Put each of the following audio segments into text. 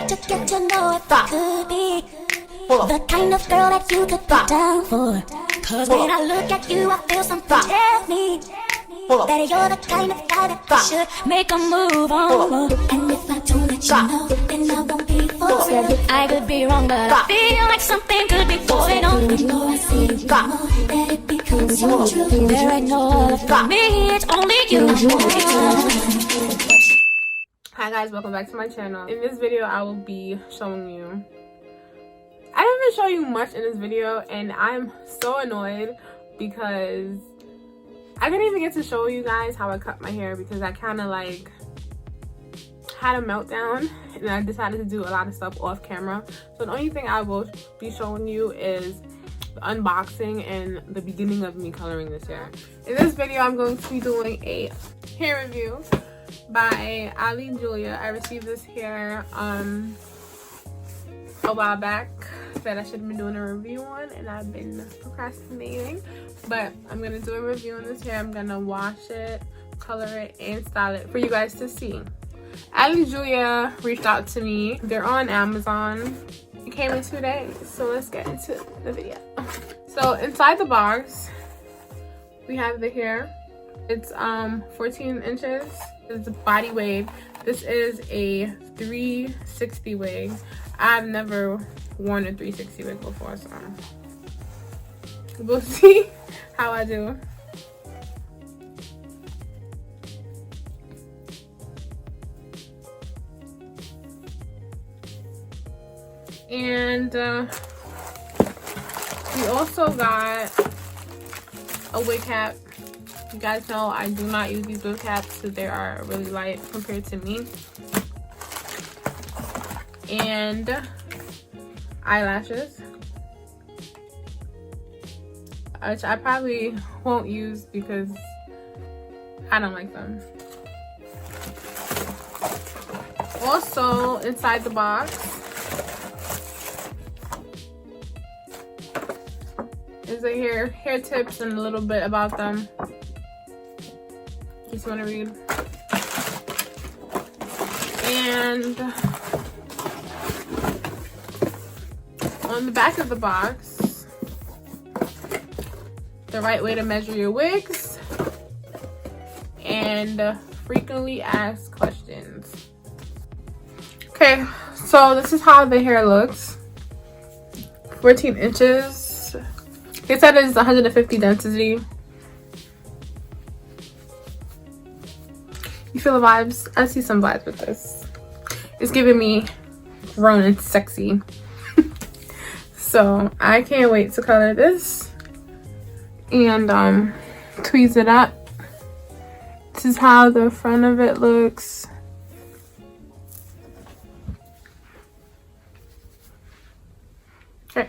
to get to know if I could be the kind of girl that you could be down for. Cause when I look at you, I feel something tell me that you're the kind of guy that I should make a move on. And if I don't let you know, then I won't be forced. I could be wrong, but I feel like something could be going on. The more I see you, the more that it becomes so true. There ain't no other for me, it's only you. Hi guys, welcome back to my channel. In this video, I will be showing you, I didn't even show you much in this video, and I'm so annoyed because I didn't even get to show you guys how I cut my hair because I kind of like had a meltdown and I decided to do a lot of stuff off camera. So the only thing I will be showing you is the unboxing and the beginning of me coloring this hair. In this video, I'm going to be doing a hair review by Aligrace. I received this hair a while back that I should have been doing a review on, and I've been procrastinating, but I'm gonna do a review on this hair. I'm gonna wash it, color it, and style it for you guys to see. Aligrace reached out to me. They're on Amazon. It came in 2 days, so let's get into the video. So inside the box we have the hair. It's 14 inches. It's a body wave. This is a 360 wig. I've never worn a 360 wig before, so we'll see how I do. And we also got a wig cap. You guys know I do not use these wig caps because they are really light compared to me. And eyelashes, which I probably won't use because I don't like them. Also inside the box is a hair tips and a little bit about them. Just want to read. And on the back of the box, the right way to measure your wigs and frequently asked questions. Okay, so this is how the hair looks. 14 inches. They said it's 150 density. You feel the vibes? I see some vibes with this. It's giving me grown and sexy. So I can't wait to color this and tweeze it up. This is how the front of it looks. Okay.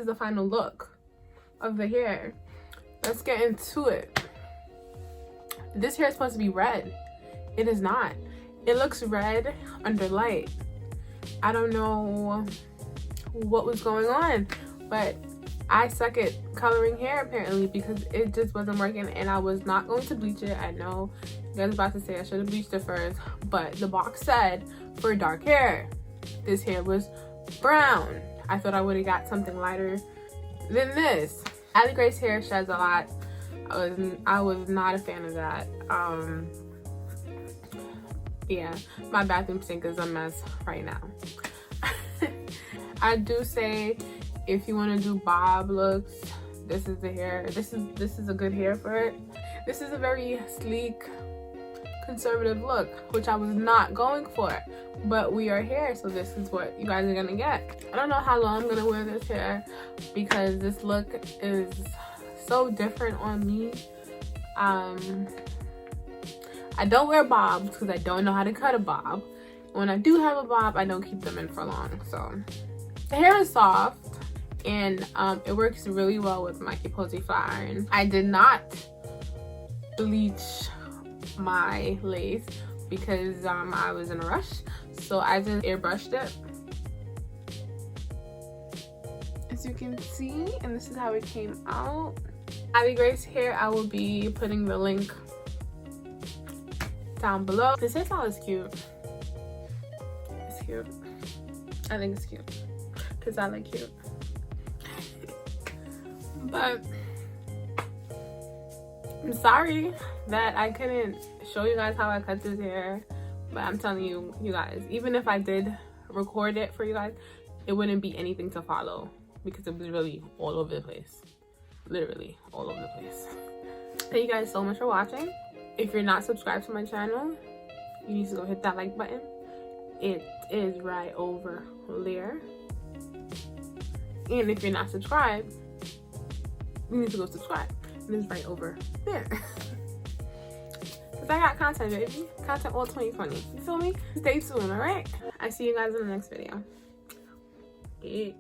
The final look of the hair. Let's get into it. This hair is supposed to be red. It is not. It looks red under light. I don't know what was going on, but I suck at coloring hair apparently because it just wasn't working, and I was not going to bleach it. I know you guys are about to say I should have bleached it first, but the box said for dark hair. This hair was brown. I thought I would have got something lighter than this. Aligrace hair sheds a lot. I was not a fan of that. Yeah, my bathroom sink is a mess right now. I do say if you want to do bob looks, this is the hair. This is a good hair for it. This is a very sleek, conservative look, which I was not going for, but we are here, so this is what you guys are gonna get. I don't know how long I'm gonna wear this hair because this look is so different on me. I don't wear bobs because I don't know how to cut a bob. When I do have a bob, I don't keep them in for long. So the hair is soft and it works really well with my Posey flat iron. I did not bleach my lace because I was in a rush, so I just airbrushed it, as you can see, and this is how it came out. Aligrace hair, I will be putting the link down below. This hairstyle is cute. It's cute. I think it's cute because I like cute. But I'm sorry that I couldn't show you guys how I cut this hair, but I'm telling you, you guys, even if I did record it for you guys, it wouldn't be anything to follow because it was really all over the place. Literally all over the place. Thank you guys so much for watching. If you're not subscribed to my channel, you need to go hit that like button. It is right over there. And if you're not subscribed, you need to go subscribe. It is right over there. Because I got content, baby. Content all 2020. You feel me? Stay tuned, alright? I see you guys in the next video. Yeah.